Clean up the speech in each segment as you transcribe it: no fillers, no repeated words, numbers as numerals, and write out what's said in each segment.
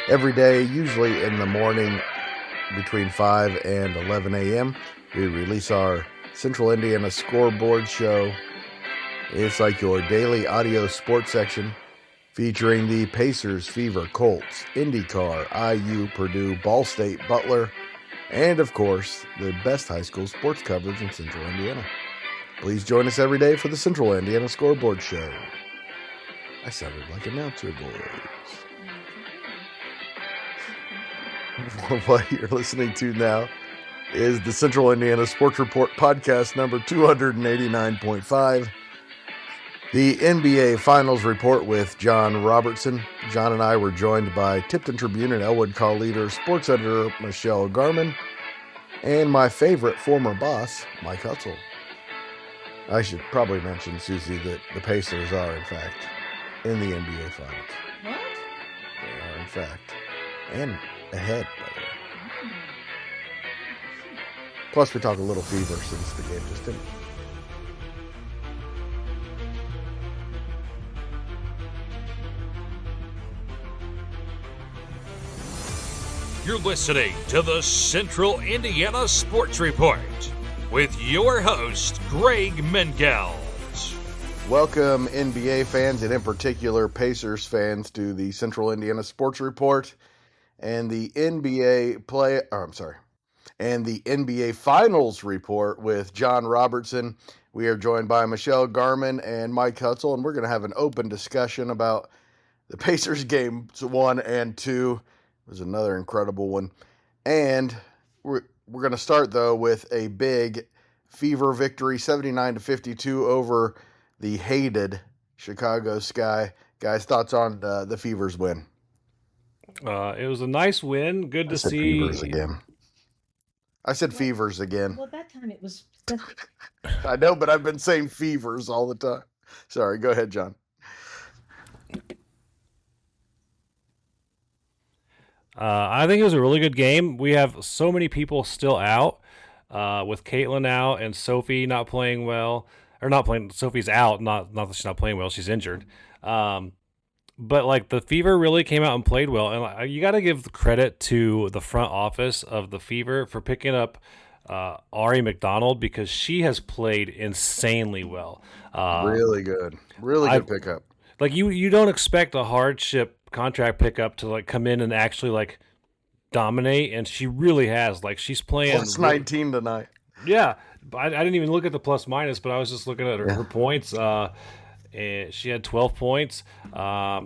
Every day, usually in the morning between 5 and 11 a.m., we release our Central Indiana Scoreboard Show. It's like your daily audio sports section featuring the Pacers, Fever, Colts, IndyCar, IU, Purdue, Ball State, Butler, and of course, the best high school sports coverage in Central Indiana. Please join us every day for the Central Indiana Scoreboard Show. I sounded like announcer boys. What you're listening to now is the Central Indiana Sports Report podcast number 289.5. The NBA Finals Report with John Robertson. John and I were joined by Tipton Tribune and Elwood Call leader, sports editor Michelle Garmon, and my favorite former boss, Mike Hutsell. I should probably mention, Susie, that the Pacers are, in fact, in the NBA Finals. What? They are, in fact, and ahead, by the way. Plus, we talk a little Fever since the game just finished. You're listening to the Central Indiana Sports Report with your host, Greg Mengels. Welcome, NBA fans, and in particular Pacers fans, to the Central Indiana Sports Report and the NBA Finals Report with John Robertson. We are joined by Michelle Garmon and Mike Hutsell, and we're going to have an open discussion about the Pacers games 1 and 2. It was another incredible one. And we're going to start, though, with a big Fever victory, 79-52 over the hated Chicago Sky. Guys, thoughts on the Fever's win? It was a nice win. Good to see. Fevers again. I said Fevers again. Well, that time it was. I know, but I've been saying Fevers all the time. Sorry, go ahead, John. I think it was a really good game. We have so many people still out, with Caitlin out and Sophie not playing well. Or not playing. Sophie's out. Not that she's not playing well. She's injured. But like the Fever really came out and played well. And you got to give credit to the front office of the Fever for picking up Ari McDonald, because she has played insanely well. Really good. Really good pickup. Like you don't expect a hardship contract pickup to like come in and actually like dominate, and she really has. Like she's playing Plus 19 tonight. Yeah, I didn't even look at the plus minus, but I was just looking at her points. And she had 12 points.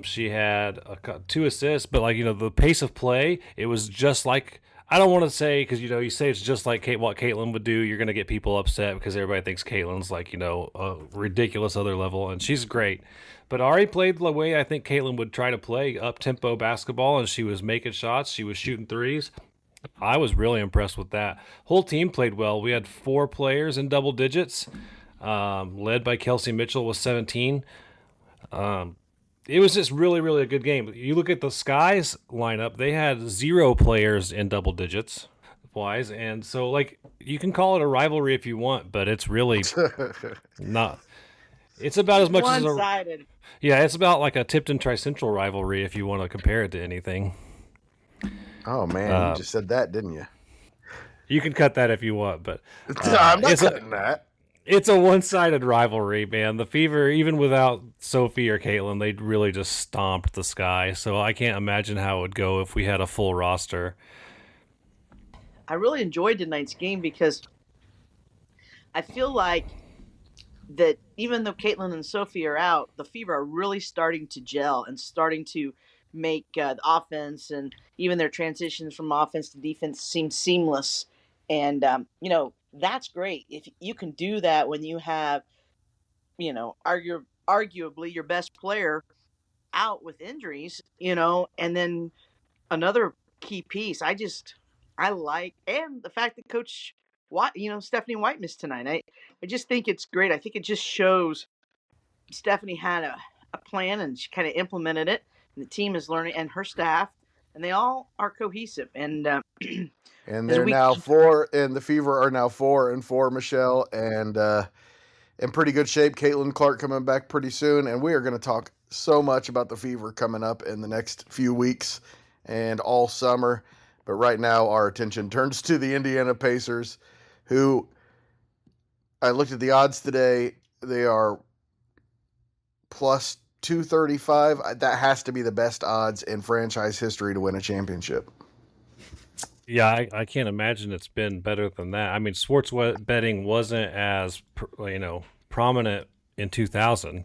She had 2 assists, but like the pace of play, it was just like, I don't want to say, because you say it's just like what Caitlin would do, you're gonna get people upset because everybody thinks Caitlin's like a ridiculous other level, and she's great. But Ari played the way I think Caitlin would try to play, up-tempo basketball, and she was making shots. She was shooting threes. I was really impressed with that. Whole team played well. We had 4 players in double digits, led by Kelsey Mitchell with 17. It was just really, really a good game. You look at the Skies lineup, they had 0 players in double digits wise, and so like you can call it a rivalry if you want, but it's really not. It's about as much as one-sided. It's about like a Tipton Tri-Central rivalry if you want to compare it to anything. Oh man, you just said that, didn't you? You can cut that if you want, but I'm not cutting that. It's a one-sided rivalry, man. The Fever, even without Sophie or Caitlin, they really just stomped the Sky. So I can't imagine how it would go if we had a full roster. I really enjoyed tonight's game because I feel like that even though Caitlin and Sophie are out, the Fever are really starting to gel and starting to make the offense and even their transitions from offense to defense seem seamless. And, that's great. If you can do that when you have, arguably your best player out with injuries, and then another key piece. I like, and the fact that Coach Stephanie White missed tonight. I just think it's great. I think it just shows Stephanie had a plan and she kind of implemented it, and the team is learning, and her staff, and they all are cohesive. And and they're now 4, and the Fever are now 4-4, Michelle, and in pretty good shape. Caitlin Clark coming back pretty soon, and we are going to talk so much about the Fever coming up in the next few weeks and all summer. But right now, our attention turns to the Indiana Pacers, who I looked at the odds today. They are plus 235. That has to be the best odds in franchise history to win a championship. Yeah, I can't imagine it's been better than that. I mean, sports betting wasn't as prominent in 2000,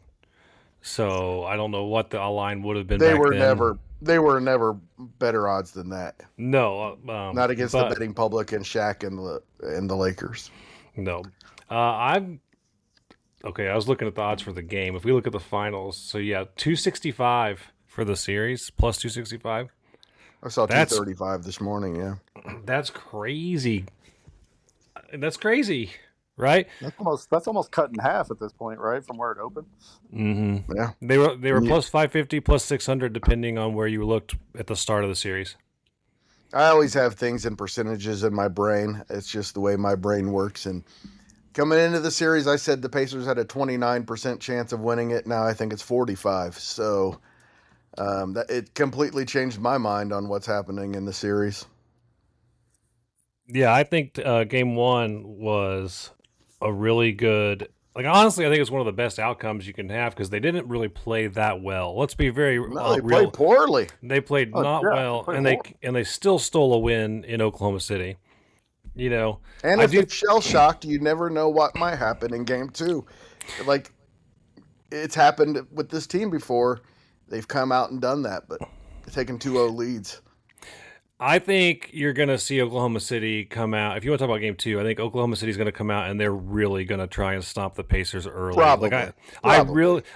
so I don't know what the line would have been. They back were then. never better odds than that. No, not against the betting public and Shaq and the Lakers. No, I'm okay. I was looking at the odds for the game. If we look at the finals, so yeah, 265 for the series, plus 265. I saw 235 this morning. Yeah, that's crazy. That's crazy, right? That's almost cut in half at this point, right, from where it opened. Mm-hmm. Yeah, they were plus 550, plus 600, depending on where you looked at the start of the series. I always have things in percentages in my brain. It's just the way my brain works. And coming into the series, I said the Pacers had a 29% chance of winning it. Now I think it's 45. So that it completely changed my mind on what's happening in the series. Yeah, I think game one was a really good. Like, honestly, I think it's one of the best outcomes you can have because they didn't really play that well. Let's be very No, they real. played poorly. They played not well, and they still stole a win in Oklahoma City. You know, and if it's shell shocked, you never know what might happen in game two. Like, it's happened with this team before. They've come out and done that, but taking 2-0 leads. I think you're going to see Oklahoma City come out. If you want to talk about game two, I think Oklahoma City's going to come out and they're really going to try and stop the Pacers early. Probably. Like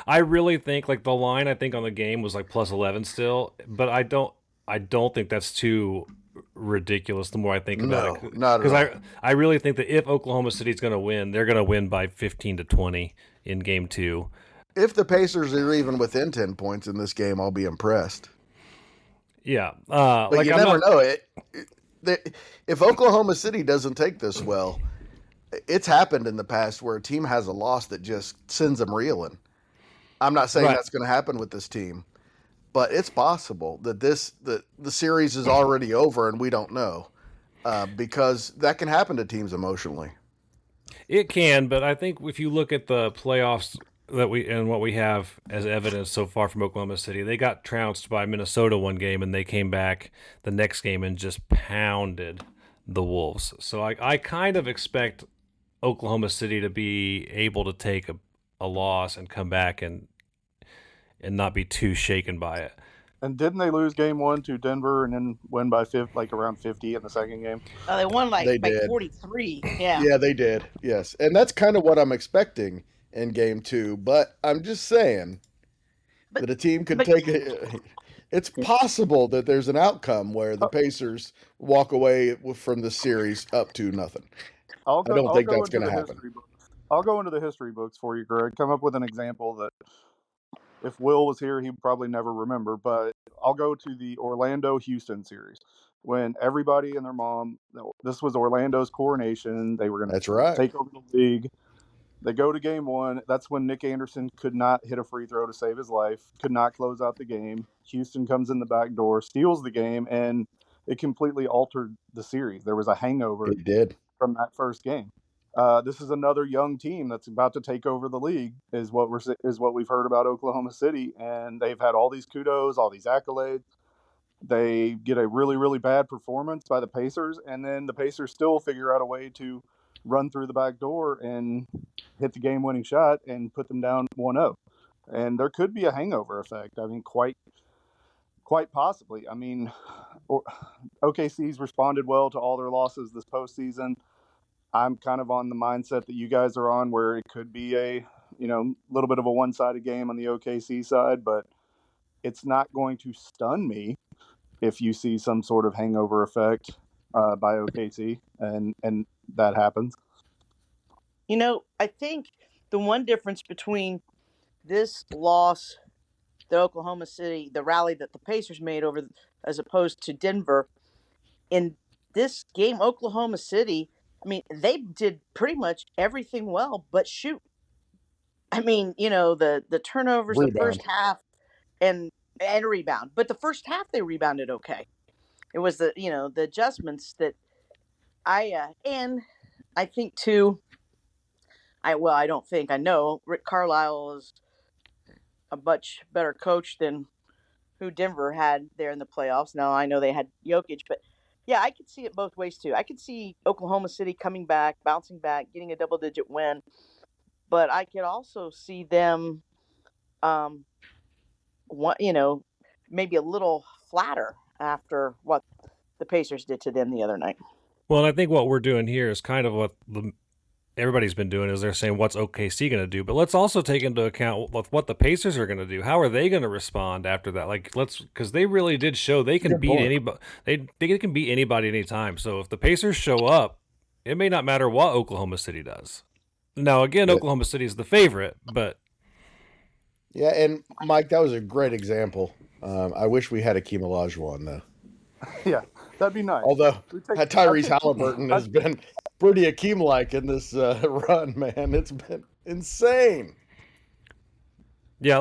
I really think like the line I think on the game was like plus 11 still, but I don't think that's too ridiculous the more I think about it. Not at all. Because I really think that if Oklahoma City's going to win, they're going to win by 15 to 20 in game two. If the Pacers are even within 10 points in this game, I'll be impressed. Yeah. But like you never know. If Oklahoma City doesn't take this well, it's happened in the past where a team has a loss that just sends them reeling. I'm not saying that's going to happen with this team, but it's possible that the series is already over and we don't know because that can happen to teams emotionally. It can, but I think if you look at the playoffs what we have as evidence so far from Oklahoma City, they got trounced by Minnesota one game and they came back the next game and just pounded the Wolves. So I kind of expect Oklahoma City to be able to take a loss and come back and not be too shaken by it. And didn't they lose game one to Denver and then win by around 50 in the second game? Oh, they won by 43. Yeah. Yeah, they did. Yes. And that's kind of what I'm expecting in game two, but I'm just saying that a team could take it. It's possible that there's an outcome where the Pacers walk away from the series up to nothing. I don't think that's going to happen. I'll go into the history books for you, Greg. Come up with an example that if Will was here, he'd probably never remember, but I'll go to the Orlando-Houston series when everybody and their mom, this was Orlando's coronation. They were going to take over the league. They go to game one. That's when Nick Anderson could not hit a free throw to save his life, could not close out the game. Houston comes in the back door, steals the game, and it completely altered the series. There was a hangover from that first game. This is another young team that's about to take over the league, is what we've heard about Oklahoma City, and they've had all these kudos, all these accolades. They get a really, really bad performance by the Pacers, and then the Pacers still figure out a way to run through the back door and hit the game-winning shot and put them down 1-0. And there could be a hangover effect. I mean, quite possibly. I mean, OKC's responded well to all their losses this postseason. I'm kind of on the mindset that you guys are on, where it could be a little bit of a one-sided game on the OKC side, but it's not going to stun me if you see some sort of hangover effect by OKC, and that happens. I think the one difference between this loss, the Oklahoma City, the rally that the Pacers made over, as opposed to Denver, in this game, Oklahoma City, I mean, they did pretty much everything well but shoot. I mean, the turnovers, the first half, and rebound. But the first half, they rebounded okay. It was the adjustments that and I think too. I don't think I know Rick Carlisle is a much better coach than who Denver had there in the playoffs. Now I know they had Jokic, but yeah, I could see it both ways too. I could see Oklahoma City coming back, bouncing back, getting a double-digit win, but I could also see them, um, maybe a little flatter after what the Pacers did to them the other night. Well, and I think what we're doing here is kind of what everybody's been doing is they're saying what's OKC going to do, but let's also take into account what the Pacers are going to do. How are they going to respond after that? Because they really did show they can beat anybody. They can beat anybody anytime. So if the Pacers show up, it may not matter what Oklahoma City does. Now again, Oklahoma City is the favorite, but yeah. And Mike, that was a great example. I wish we had Akeem Olajuwon though. Yeah, that'd be nice. Although Tyrese Halliburton has been pretty Akeem-like in this run, man. It's been insane. Yeah,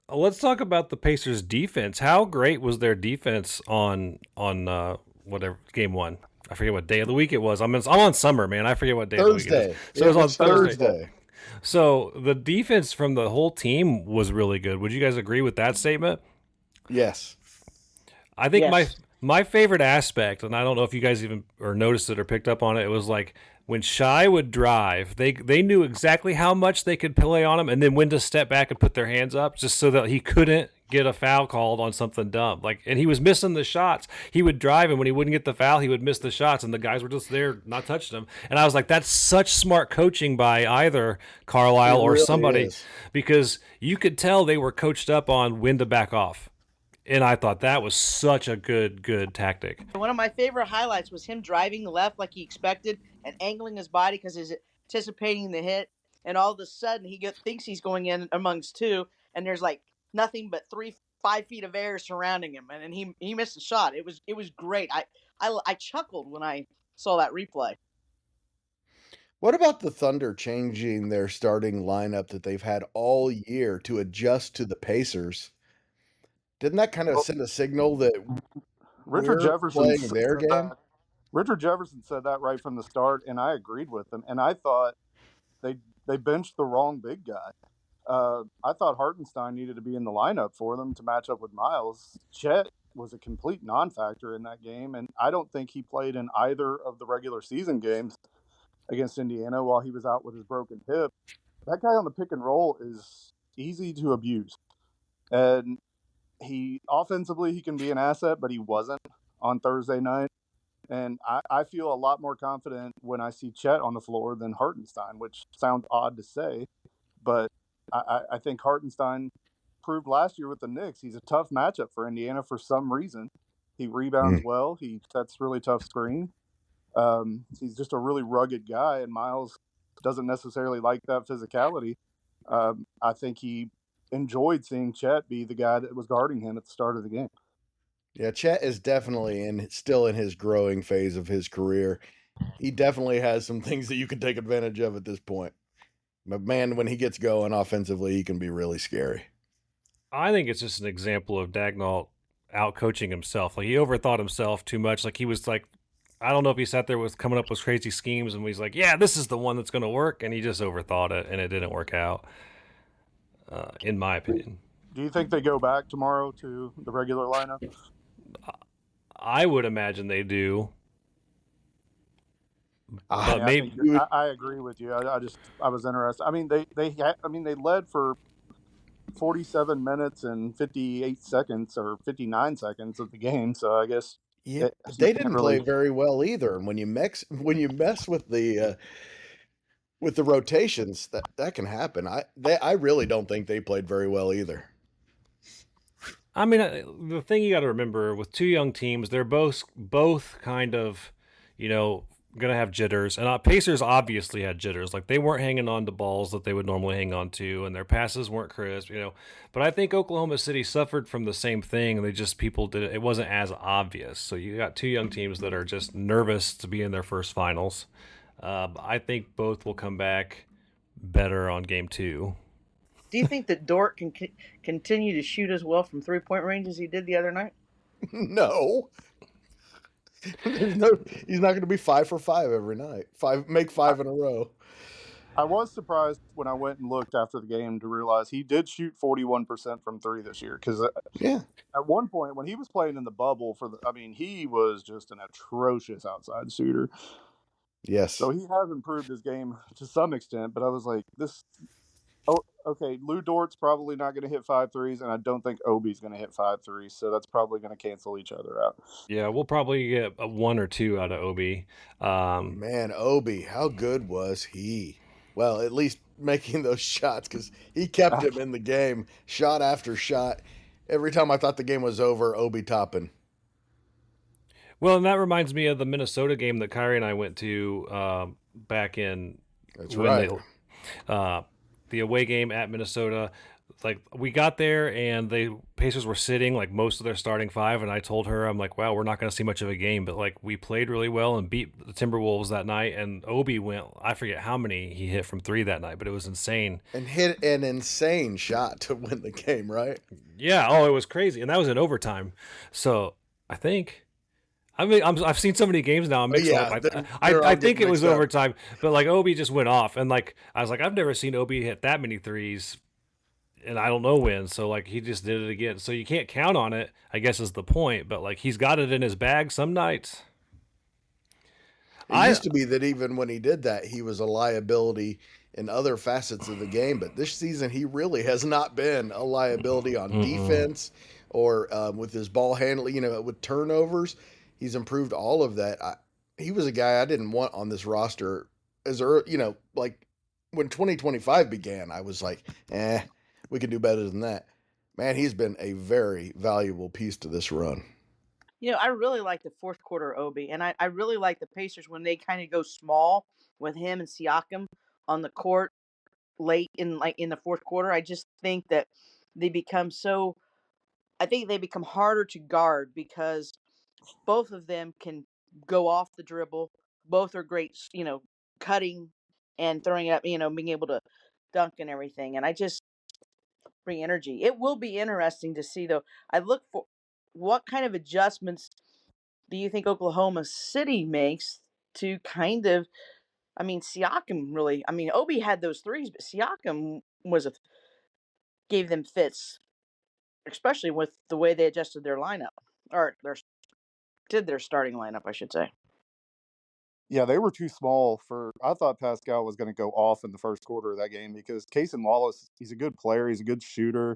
let's talk about the Pacers' defense. How great was their defense on whatever game one? I forget what day of the week it was. I'm on summer, man. I forget what day of the week it is. So it was on Thursday. So the defense from the whole team was really good. Would you guys agree with that statement? Yes. I think my favorite aspect, and I don't know if you guys even or noticed it or picked up on it, it was like when Shai would drive, they knew exactly how much they could play on him and then when to step back and put their hands up just so that he couldn't get a foul called on something dumb. And he was missing the shots. He would drive, and when he wouldn't get the foul, he would miss the shots, and the guys were just there not touching him. And I was like, that's such smart coaching by either Carlisle or really somebody because you could tell they were coached up on when to back off. And I thought that was such a good tactic. One of my favorite highlights was him driving left like he expected and angling his body because he's anticipating the hit. And all of a sudden, he thinks he's going in amongst two, and there's like nothing but 5 feet of air surrounding him, and he missed a shot. It was great. I chuckled when I saw that replay. What about the Thunder changing their starting lineup that they've had all year to adjust to the Pacers? Didn't that kind of send a signal that Richard Jefferson playing their game? Richard Jefferson said that right from the start, and I agreed with him. And I thought they benched the wrong big guy. I thought Hartenstein needed to be in the lineup for them to match up with Miles. Chet was a complete non-factor in that game, and I don't think he played in either of the regular season games against Indiana while he was out with his broken hip. That guy on the pick and roll is easy to abuse. And offensively, he can be an asset, but he wasn't on Thursday night. And I feel a lot more confident when I see Chet on the floor than Hartenstein, which sounds odd to say. But I think Hartenstein proved last year with the Knicks. He's a tough matchup for Indiana for some reason. He rebounds well. He sets really tough screen. He's just a really rugged guy, and Miles doesn't necessarily like that physicality. I think he enjoyed seeing Chet be the guy that was guarding him at the start of the game. Yeah, Chet is definitely still in his growing phase of his career. He definitely has some things that you can take advantage of at this point. But man, when he gets going offensively, he can be really scary. I think it's just an example of Daigneault out-coaching himself. Like he overthought himself too much. Like he was like, I don't know if he sat there with coming up with crazy schemes and he's like, yeah, this is the one that's going to work. And he just overthought it and it didn't work out. In my opinion. Do you think they go back tomorrow to the regular lineup? I would imagine they do. But maybe I agree with you. I was interested. I mean, they led for 47 minutes and 58 seconds or 59 seconds of the game. So I guess they didn't play very well either. And when you mess with the rotations, that can happen. I really don't think they played very well either. I mean, the thing you got to remember with two young teams, they're both kind of, going to have jitters. And Pacers obviously had jitters. Like they weren't hanging on to balls that they would normally hang on to, and their passes weren't crisp, But I think Oklahoma City suffered from the same thing. People did it wasn't as obvious. So you got two young teams that are just nervous to be in their first finals. I think both will come back better on game 2. Do you think that Dort can continue to shoot as well from 3-point range as he did the other night? No. He's not going to be 5 for 5 every night. Make 5 in a row. I was surprised when I went and looked after the game to realize he did shoot 41% from three this year. Because at one point when he was playing in the bubble he was just an atrocious outside shooter. Yes. So he has improved his game to some extent, but I was like, okay, Lou Dort's probably not going to hit 5 threes, and I don't think Obi's going to hit 5 threes, so that's probably going to cancel each other out. Yeah, we'll probably get a 1 or 2 out of Obi. Man, Obi, how good was he? Well, at least making those shots, because he kept him in the game, shot after shot. Every time I thought the game was over, Obi topping. Well, and that reminds me of the Minnesota game that Kyrie and I went to back in. That's right. The away game at Minnesota. Like, we got there and the Pacers were sitting like most of their starting 5, and I told her, I'm like, wow, we're not going to see much of a game, but like we played really well and beat the Timberwolves that night. And Obi went, I forget how many he hit from 3 that night, but it was insane. And hit an insane shot to win the game, right? Yeah. Oh, it was crazy, and that was in overtime. So I think. I mean, I've seen so many games now. I'm mixing up. I think it was overtime, but like Obi just went off, and like I was like, I've never seen Obi hit that many threes, and I don't know when. So like he just did it again. So you can't count on it, I guess is the point. But like he's got it in his bag some nights. It used to be that even when he did that, he was a liability in other facets of the game. But this season, he really has not been a liability on defense or with his ball handling. With turnovers. He's improved all of that. He was a guy I didn't want on this roster as early, like when 2025 began, I was like, we can do better than that. Man, he's been a very valuable piece to this run. I really like the fourth quarter Obi, and I really like the Pacers when they kind of go small with him and Siakam on the court late in the fourth quarter. I just think that they become harder to guard because both of them can go off the dribble. Both are great, cutting and throwing up, being able to dunk and everything. And I just bring energy. It will be interesting to see, though. I look for what kind of adjustments do you think Oklahoma City makes to kind of, Siakam really, Obi had those threes, but Siakam gave them fits, especially with the way they adjusted their lineup, or their starting lineup, I should say. Yeah, they were too small I thought Pascal was going to go off in the first quarter of that game because Cason Wallace, he's a good player, he's a good shooter,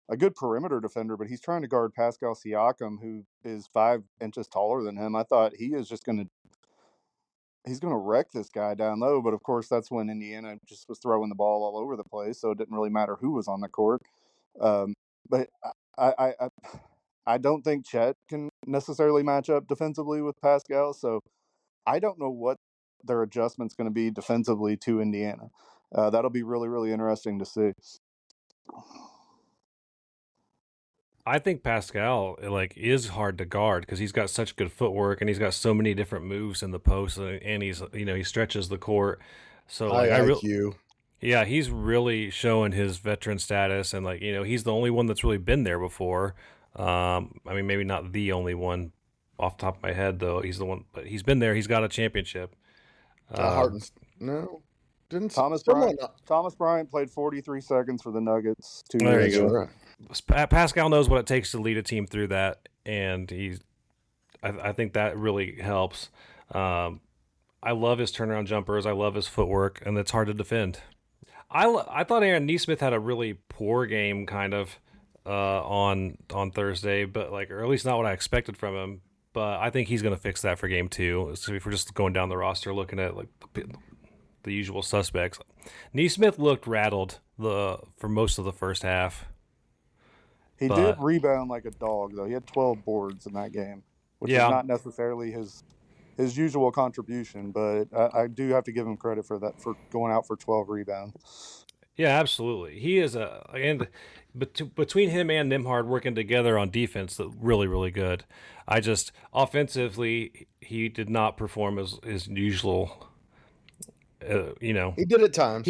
a good perimeter defender, but he's trying to guard Pascal Siakam, who is 5 inches taller than him. I thought he's going to wreck this guy down low, but of course that's when Indiana just was throwing the ball all over the place, so it didn't really matter who was on the court. But I don't think Chet can necessarily match up defensively with Pascal, so I don't know what their adjustment's going to be defensively to Indiana. That'll be really, really interesting to see. I think Pascal is hard to guard because he's got such good footwork and he's got so many different moves in the post, and he's he stretches the court. So yeah, he's really showing his veteran status, and he's the only one that's really been there before. Maybe not the only one off the top of my head though. He's the one, but he's been there. He's got a championship. No, didn't Thomas Bryant played 43 seconds for the Nuggets 2 there years you ago. Go. Pascal knows what it takes to lead a team through that, and I think that really helps. I love his turnaround jumpers. I love his footwork, and it's hard to defend. I thought Aaron Nesmith had a really poor game, kind of, on Thursday, but or at least not what I expected from him. But I think he's going to fix that for game 2. So if we're just going down the roster, looking at the usual suspects, Nesmith looked rattled for most of the first half. He did rebound like a dog, though. He had 12 boards in that game, which is not necessarily his usual contribution, but I do have to give him credit for that, for going out for 12 rebounds. Yeah, absolutely. He is between him and Nembhard working together on defense, really, really good. Offensively, he did not perform as his usual. He did at times.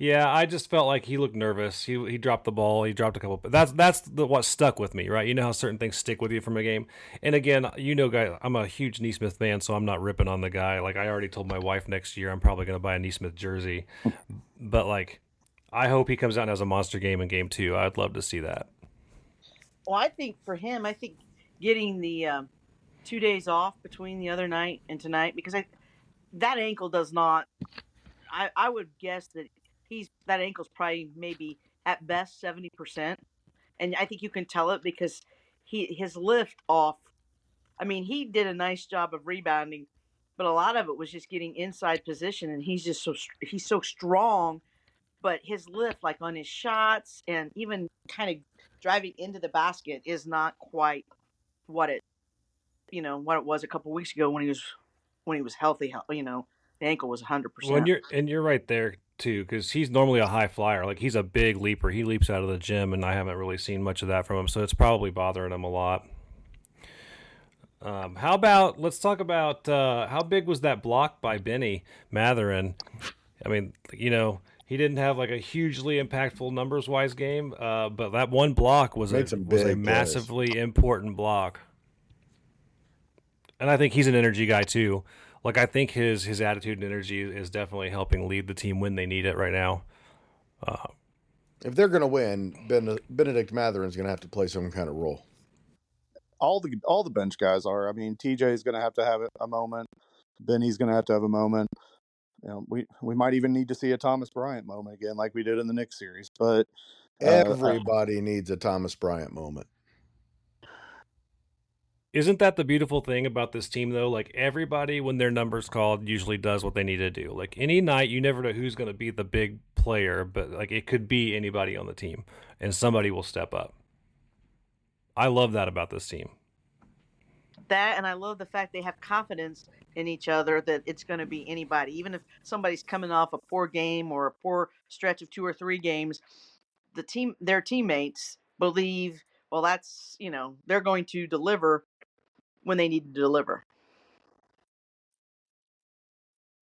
Yeah, I just felt like he looked nervous. He dropped the ball. He dropped a couple. But that's what stuck with me, right? You know how certain things stick with you from a game. And again, guy, I'm a huge Neesmith fan, so I'm not ripping on the guy. Like I already told my wife next year, I'm probably going to buy a Neesmith jersey. But like, I hope he comes out and has a monster game in game 2. I'd love to see that. Well, I think for him, I think getting the 2 days off between the other night and tonight, because that ankle does not. I would guess that that ankle's probably maybe at best 70%, and I think you can tell it because his lift off. I mean, he did a nice job of rebounding, but a lot of it was just getting inside position, and he's so strong. But his lift, like on his shots and even kind of driving into the basket, is not quite what it was a couple weeks ago when he was healthy. The ankle was 100%. Well, you're right there too, because he's normally a high flyer. Like he's a big leaper. He leaps out of the gym, and I haven't really seen much of that from him. So it's probably bothering him a lot. Let's talk about how big was that block by Benny Matherin? I mean, he didn't have like a hugely impactful numbers-wise game, but that one block was a massively important block. And I think he's an energy guy too. Like I think his attitude and energy is definitely helping lead the team when they need it right now. If they're going to win, Benedict Matherin's going to have to play some kind of role. All the bench guys are. I mean, TJ's going to have a moment. Benny's going to have a moment. We might even need to see a Thomas Bryant moment again, like we did in the Knicks series. But everybody needs a Thomas Bryant moment. Isn't that the beautiful thing about this team, though? Like, everybody, when their number's called, usually does what they need to do. Like, any night, you never know who's going to be the big player, but, like, it could be anybody on the team, and somebody will step up. I love that about this team. That, and I love the fact they have confidence in each other that it's going to be anybody. Even if somebody's coming off a poor game or a poor stretch of 2 or 3 games, their teammates believe, well, that's, they're going to deliver when they need to deliver.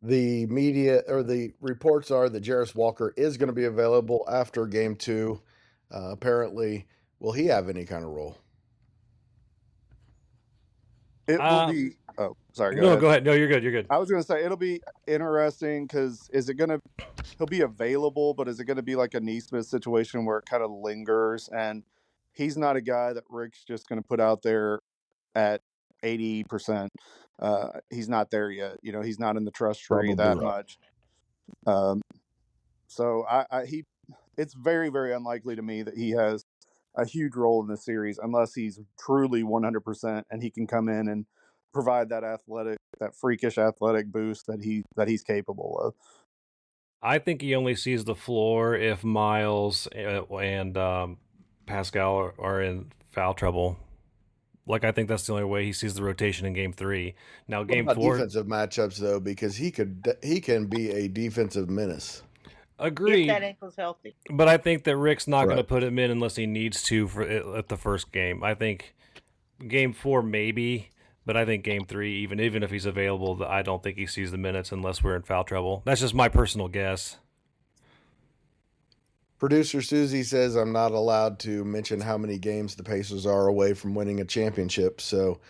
The media or the reports are that Jarris Walker is going to be available after game 2. Apparently, will he have any kind of role? It will be. Oh, sorry. Go ahead. No, you're good. I was going to say it'll be interesting because he'll be available, but is it going to be like a Neesmith situation where it kind of lingers? And he's not a guy that Rick's just going to put out there at 80%. He's not there yet. He's not in the trust tree that much. So it's very, very unlikely to me that he has a huge role in this series unless he's truly 100% and he can come in and provide that freakish athletic boost that he's capable of. I think he only sees the floor if Miles and Pascal are in foul trouble. Like, I think that's the only way he sees the rotation in game 3. Now, game 4 defensive matchups though, because he can be a defensive menace. Agreed. If that ankle's healthy. But I think that Rick's not going to put him in unless he needs to at the first game. I think game 4 maybe, but I think game 3, even if he's available, I don't think he sees the minutes unless we're in foul trouble. That's just my personal guess. Producer Susie says I'm not allowed to mention how many games the Pacers are away from winning a championship, so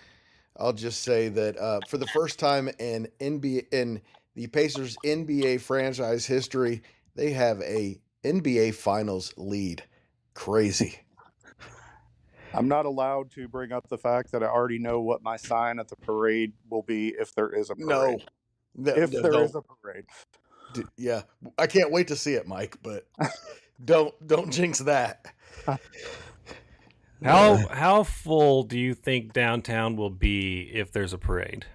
I'll just say that for the first time in the Pacers NBA franchise history, they have a NBA Finals lead. Crazy. I'm not allowed to bring up the fact that I already know what my sign at the parade will be if there is a parade. If there is a parade. Yeah, I can't wait to see it, Mike, but don't jinx that. How full do you think downtown will be if there's a parade?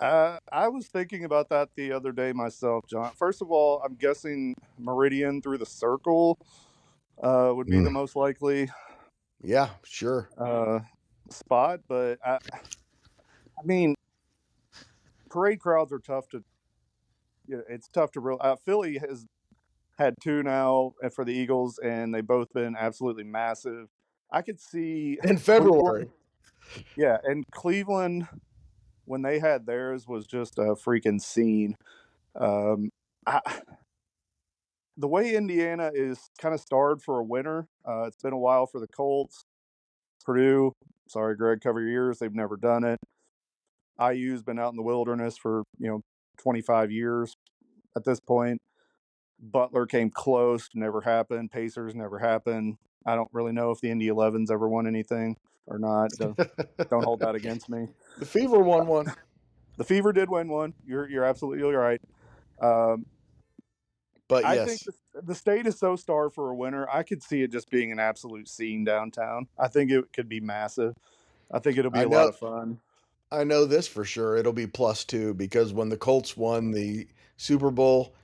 I was thinking about that the other day myself, John. First of all, I'm guessing Meridian through the Circle would be the most likely. Yeah, sure. Spot, but I mean, parade crowds are tough to. It's tough to real. Philly has had 2 now for the Eagles, and they've both been absolutely massive. I could see in February. Yeah, and Cleveland, when they had theirs, was just a freaking scene. the way Indiana is kind of starred for a winner, it's been a while for the Colts. Purdue, sorry, Greg, cover your ears. They've never done it. IU's been out in the wilderness for 25 years at this point. Butler came close, never happened. Pacers never happened. I don't really know if the Indy 11's ever won anything or not. Don't hold that against me. The Fever won one. The Fever did win one. You're absolutely right. But I yes, think the state is so starved for a winner. I could see it just being an absolute scene downtown. I think it could be massive. I think it'll be a lot of fun. I know this for sure. It'll be +2 because when the Colts won the Super Bowl,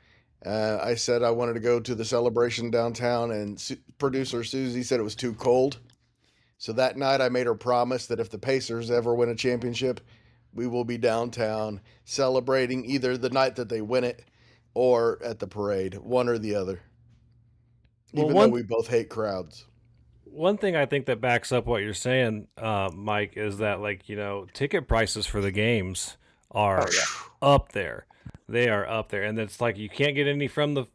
I said I wanted to go to the celebration downtown, and producer Susie said it was too cold. So that night I made her promise that if the Pacers ever win a championship, we will be downtown celebrating either the night that they win it or at the parade, one or the other. Even though we both hate crowds. One thing I think that backs up what you're saying, Mike, is that ticket prices for the games are up there. They are up there, and it's like you can't get any from the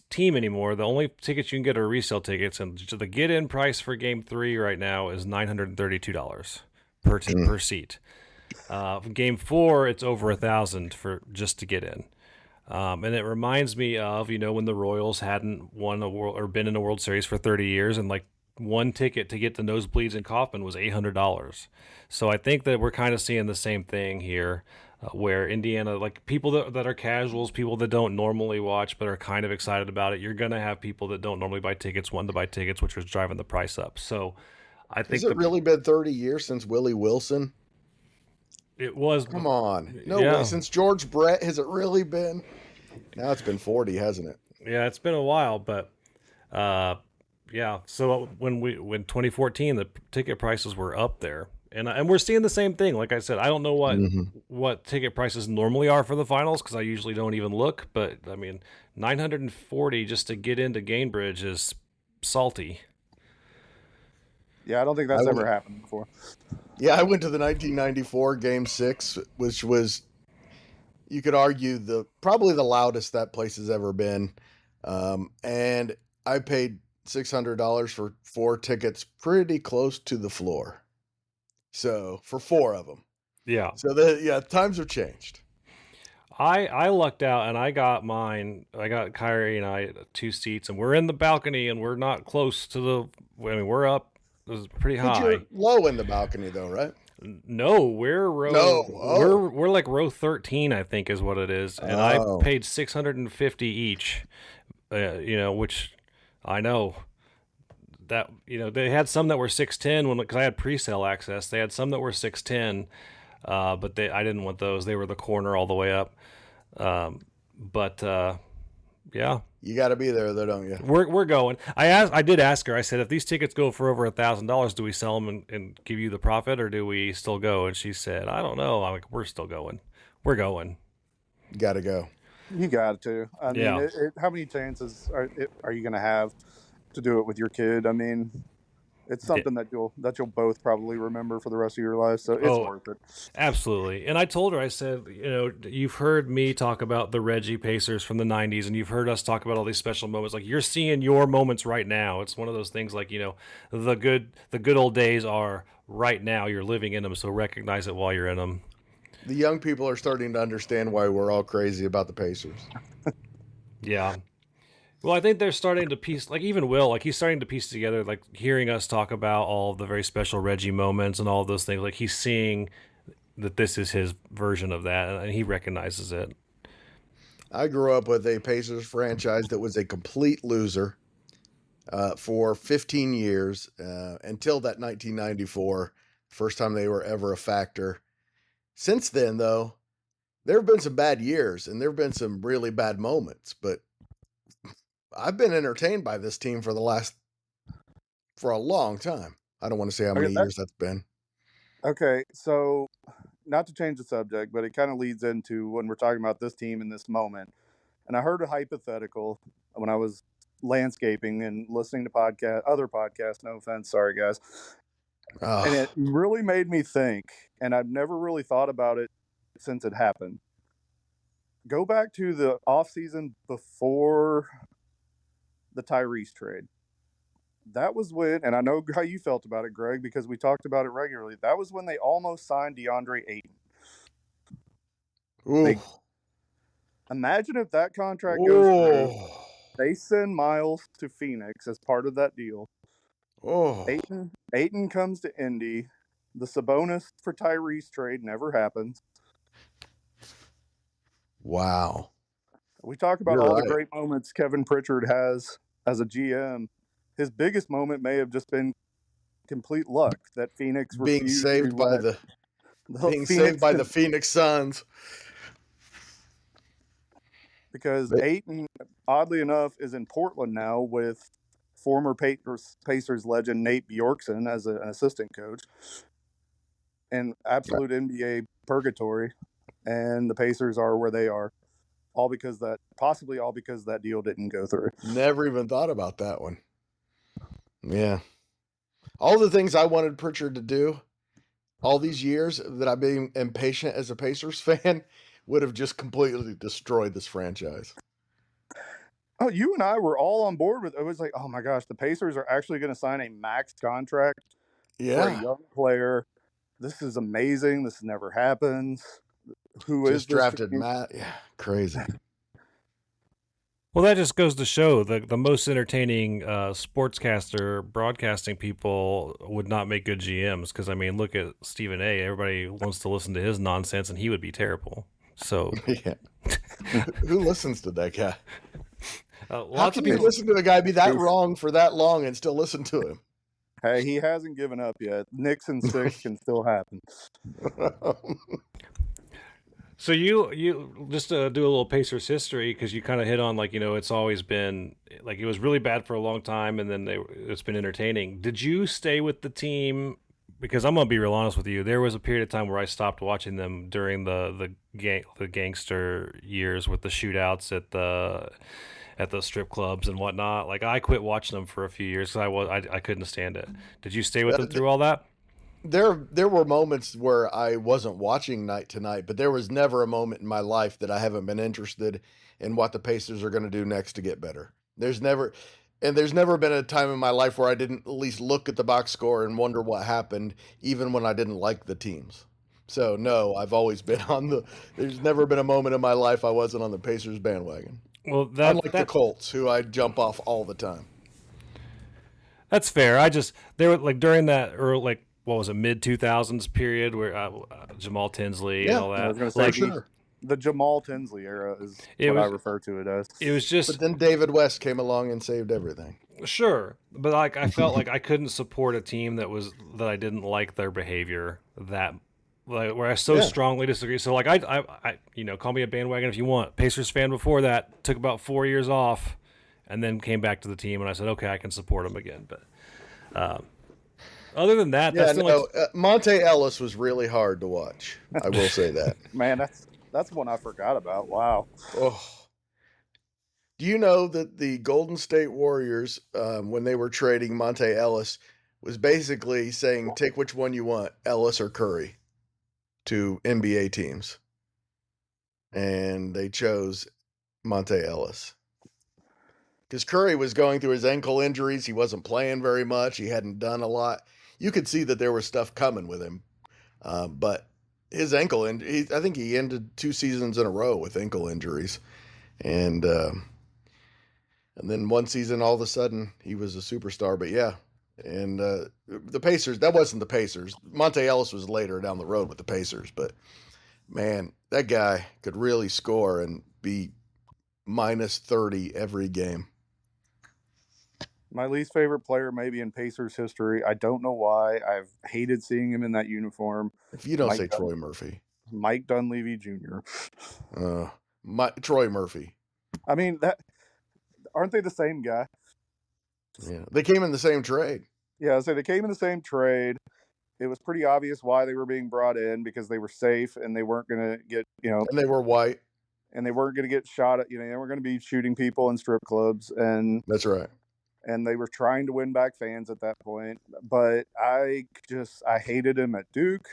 team anymore. The only tickets you can get are resale tickets, and the get-in price for Game 3 right now is $932 per seat. Game 4, it's over $1,000 for just to get in. And it reminds me of when the Royals hadn't won a world or been in a World Series for 30 years, and one ticket to get the nosebleeds in Kauffman was $800. So I think that we're kind of seeing the same thing here, where Indiana, people that are casuals, people that don't normally watch but are kind of excited about it, you're going to have people that don't normally buy tickets want to buy tickets, which was driving the price up. So I think has it really been 30 years since Willie Wilson? It was. Come on. No way. Since George Brett, has it really been? Now it's been 40, hasn't it? Yeah, it's been a while, but so when 2014, the ticket prices were up there, and we're seeing the same thing. Like I said, I don't know what ticket prices normally are for the finals because I usually don't even look. But I mean, $940 just to get into Gainbridge is salty. Yeah, I don't think that's ever happened before. Yeah, I went to the 1994 Game 6, which was, you could argue, probably the loudest that place has ever been. And I paid $600 for 4 tickets pretty close to the floor. So, for 4 of them. Yeah. So, times have changed. I lucked out and I got mine. I got Kyrie and I 2 seats, and we're in the balcony, and we're not close to we're up. It was pretty high. But you're low in the balcony, though, right? No, we're we're like row 13, I think is what it is, and I paid $650 each. Which I know that they had some that were 610 because I had pre-sale access. They had some that were 610, but I didn't want those. They were the corner all the way up. Yeah. You got to be there, though, don't you? We're going. I did ask her. I said, if these tickets go for over $1,000, do we sell them and give you the profit, or do we still go? And she said, I don't know. I'm like, we're still going. We're going. You got to go. You got to. I mean, how many chances are you going to have to do it with your kid? I mean, it's something that you'll both probably remember for the rest of your life, so it's worth it. Absolutely. And I told her, I said, you've heard me talk about the Reggie Pacers from the 90s, and you've heard us talk about all these special moments. Like, you're seeing your moments right now. It's one of those things like, the good old days are right now. You're living in them, so recognize it while you're in them. The young people are starting to understand why we're all crazy about the Pacers. Yeah. Well, I think they're starting to piece, even Will, he's starting to piece together, hearing us talk about all the very special Reggie moments and all those things. He's seeing that this is his version of that, and he recognizes it. I grew up with a Pacers franchise that was a complete loser for 15 years until that 1994, first time they were ever a factor. Since then, though, there have been some bad years, and there have been some really bad moments, but I've been entertained by this team for a long time. I don't want to say how many years that's been. Okay, so not to change the subject, but it kind of leads into when we're talking about this team in this moment. And I heard a hypothetical when I was landscaping and listening to other podcasts. No offense, sorry guys. And it really made me think, and I've never really thought about it since it happened. Go back to the off season before the Tyrese trade. That was when, and I know how you felt about it, Greg, because we talked about it regularly. That was when they almost signed DeAndre Ayton. Ooh. Imagine if that contract goes through. Oh. They send Miles to Phoenix as part of that deal. Oh. Ayton comes to Indy. The Sabonis for Tyrese trade never happens. Wow. We talk about You're all right. the great moments Kevin Pritchard has as a GM. His biggest moment may have just been complete luck that Phoenix Being refused saved to by let the Phoenix Suns. Because Ayton, oddly enough, is in Portland now with former Pacers legend Nate Bjorkson as an assistant coach, and absolute NBA purgatory. And the Pacers are where they are, possibly all because that deal didn't go through. Never even thought about that one. Yeah. All the things I wanted Pritchard to do all these years that I've been impatient as a Pacers fan would have just completely destroyed this franchise. Oh, you and I were all on board with it. It was like, oh my gosh, the Pacers are actually going to sign a max contract for a young player. This is amazing. This never happens. Who is just this drafted team? Matt? Yeah, crazy. Well, that just goes to show the most entertaining sportscaster broadcasting people would not make good GMs. Because I mean, look at Stephen A. Everybody wants to listen to his nonsense, and he would be terrible. So, yeah. Who listens to that guy? Lots of people listen to a guy be that wrong for that long and still listen to him. Hey, he hasn't given up yet. Knicks and six can still happen. So you just to do a little Pacers history, because you kind of hit on, like, it's always been like it was really bad for a long time, and then it's been entertaining. Did you stay with the team? Because I'm gonna be real honest with you, there was a period of time where I stopped watching them during the gangster years with the shootouts at the strip clubs and whatnot. Like, I quit watching them for a few years because I couldn't stand it. Did you stay with them through all that? There were moments where I wasn't watching night to night, but there was never a moment in my life that I haven't been interested in what the Pacers are going to do next to get better. There's never been a time in my life where I didn't at least look at the box score and wonder what happened, even when I didn't like the teams. So no, I've always been there's never been a moment in my life I wasn't on the Pacers bandwagon. Well, unlike the Colts, who I jump off all the time. That's fair. They were like during that early, like, what was it, mid-2000s period where Jamal Tinsley and all that. I was going to say, like, sure. The Jamal Tinsley era is what I refer to it as. It was just. But then David West came along and saved everything. Sure, but like I felt like I couldn't support a team that I didn't like their behavior, that like where I strongly disagree. So like I call me a bandwagon if you want. Pacers fan before that, took about 4 years off, and then came back to the team, and I said, okay, I can support them again. But other than that, Monte Ellis was really hard to watch. I will say that. Man, that's one I forgot about. Wow. Oh. Do you know that the Golden State Warriors, when they were trading Monte Ellis, was basically saying, take which one you want, Ellis or Curry, to NBA teams? And they chose Monte Ellis. Because Curry was going through his ankle injuries. He wasn't playing very much. He hadn't done a lot. You could see that there was stuff coming with him. But his ankle, I think he ended 2 seasons in a row with ankle injuries. And then one season, all of a sudden, he was a superstar. But yeah, and the Pacers, that wasn't the Pacers. Monte Ellis was later down the road with the Pacers. But, man, that guy could really score and be minus 30 every game. My least favorite player maybe in Pacers history. I don't know why. I've hated seeing him in that uniform. If you don't say Troy Murphy. Mike Dunleavy Jr. Troy Murphy. I mean, aren't they the same guy? Yeah, they came in the same trade. Yeah, so they came in the same trade. It was pretty obvious why they were being brought in, because they were safe and they weren't going to get, And they were white. And they weren't going to get shot at, they weren't going to be shooting people in strip clubs. And that's right. And they were trying to win back fans at that point. But I hated him at Duke.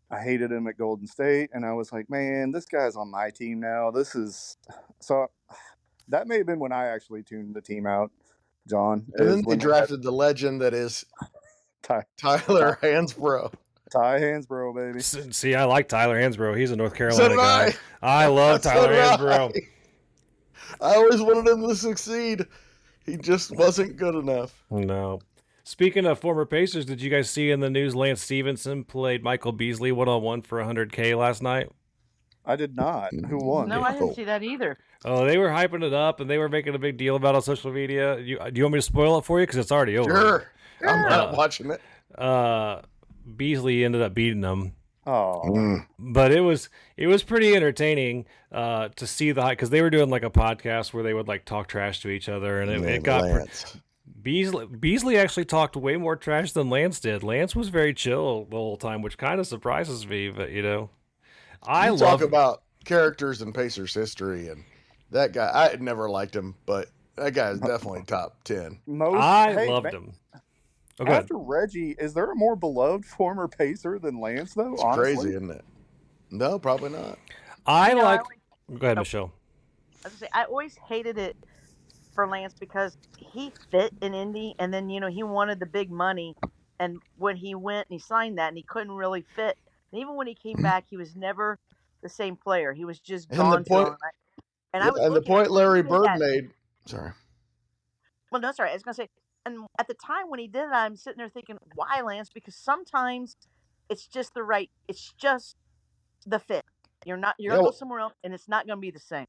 I hated him at Golden State. And I was like, man, this guy's on my team now. That may have been when I actually tuned the team out, John. And then they when drafted the legend that is Ty Tyler Hansbrough. Ty Hansbrough, baby. See, I like Tyler Hansbrough. He's a North So Carolina did guy. I love So Tyler did Hansbrough. I always wanted him to succeed. He just wasn't good enough. No. Speaking of former Pacers, did you guys see in the news Lance Stevenson played Michael Beasley one-on-one for $100K last night? I did not. Who won? No, I didn't see that either. Oh, they were hyping it up, and they were making a big deal about it on social media. Do you want me to spoil it for you? Because it's already over. Sure. I'm not watching it. Beasley ended up beating him. Oh, But it was pretty entertaining to see the hype, because they were doing like a podcast where they would like talk trash to each other, and it got Lance. Beasley actually talked way more trash than Lance did. Lance was very chill the whole time, which kind of surprises me. But I talk about characters in Pacers history, and that guy, I never liked him, but that guy is definitely top 10. I loved him. Okay. After Reggie, is there a more beloved former Pacer than Lance, though? It's honestly? crazy, isn't it? No, probably not. Go ahead, Michelle. I was gonna say, I always hated it for Lance because he fit in Indy, and then he wanted the big money, and when he went and he signed that, and he couldn't really fit. And even when he came back, he was never the same player. He was just And gone. the point Larry Bird made. Sorry. Well, no, sorry. I was gonna say, and at the time when he did it, I'm sitting there thinking, why, Lance? Because sometimes it's just it's just the fit. You're gonna go somewhere else, and it's not gonna be the same.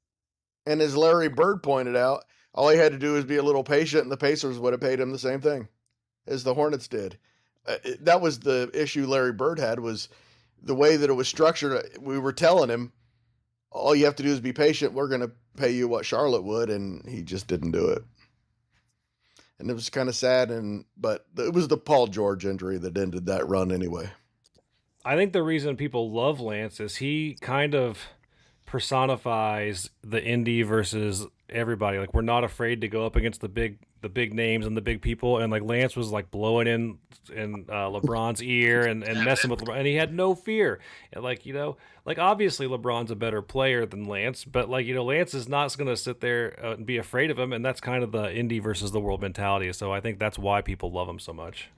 And as Larry Bird pointed out, all he had to do was be a little patient, and the Pacers would have paid him the same thing as the Hornets did. That was the issue Larry Bird had, was the way that it was structured. We were telling him, all you have to do is be patient. We're going to pay you what Charlotte would, and he just didn't do it. And it was kind of sad, but it was the Paul George injury that ended that run anyway. I think the reason people love Lance is he kind of personifies the Indy versus everybody. Like, we're not afraid to go up against the big names and the big people, and like Lance was like blowing in LeBron's ear and messing with LeBron, and he had no fear. And like obviously LeBron's a better player than Lance, but Lance is not going to sit there and be afraid of him, and that's kind of the Indy versus the world mentality. So I think that's why people love him so much.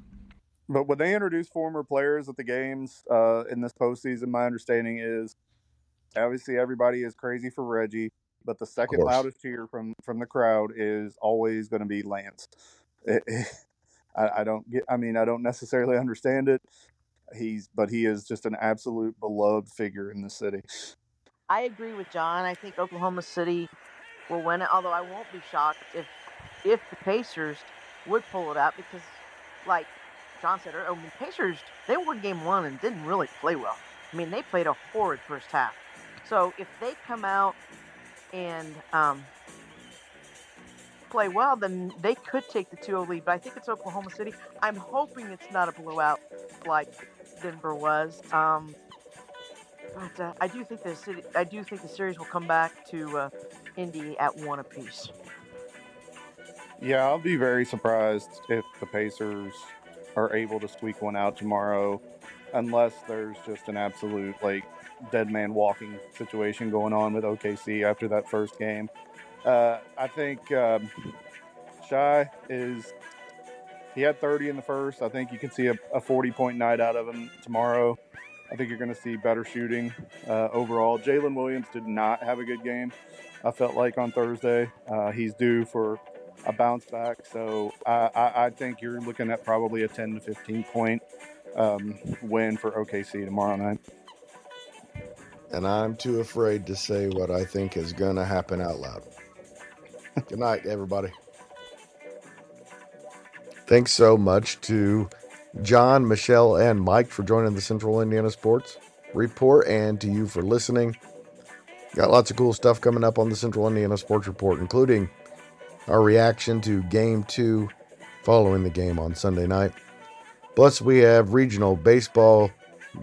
But when they introduce former players at the games in this postseason, my understanding is obviously everybody is crazy for Reggie, but the second loudest cheer from the crowd is always going to be Lance. I don't necessarily understand it. But he is just an absolute beloved figure in the city. I agree with John. I think Oklahoma City will win it, although I won't be shocked if the Pacers would pull it out, because, like John said earlier, the Pacers, they won game one and didn't really play well. I mean, they played a horrid first half. So if they come out and play well, then they could take the 2-0 lead. But I think it's Oklahoma City. I'm hoping it's not a blowout like Denver was. But I do think the series will come back to Indy at 1 apiece. Yeah, I'll be very surprised if the Pacers are able to squeak one out tomorrow, unless there's just an absolute dead man walking situation going on with OKC after that first game. I think Shai he had 30 in the first. I think you can see a 40-point night out of him tomorrow. I think you're going to see better shooting overall. Jalen Williams did not have a good game, I felt like, on Thursday. He's due for a bounce back. So I think you're looking at probably a 10 to 15 point win for OKC tomorrow night. And I'm too afraid to say what I think is going to happen out loud. Good night, everybody. Thanks so much to John, Michelle, and Mike for joining the Central Indiana Sports Report, and to you for listening. Got lots of cool stuff coming up on the Central Indiana Sports Report, including our reaction to Game 2 following the game on Sunday night. Plus, we have regional baseball,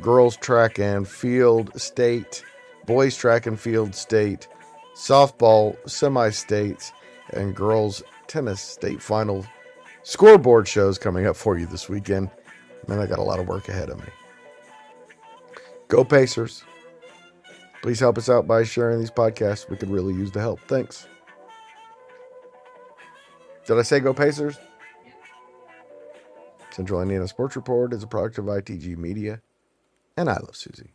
girls track and field state, boys track and field state, softball semi-states, and girls tennis state final scoreboard shows coming up for you this weekend. Man, I got a lot of work ahead of me. Go Pacers. Please help us out by sharing these podcasts. We could really use the help. Thanks. Did I say go Pacers? Central Indiana Sports Report is a product of ITG Media, and I love Susie.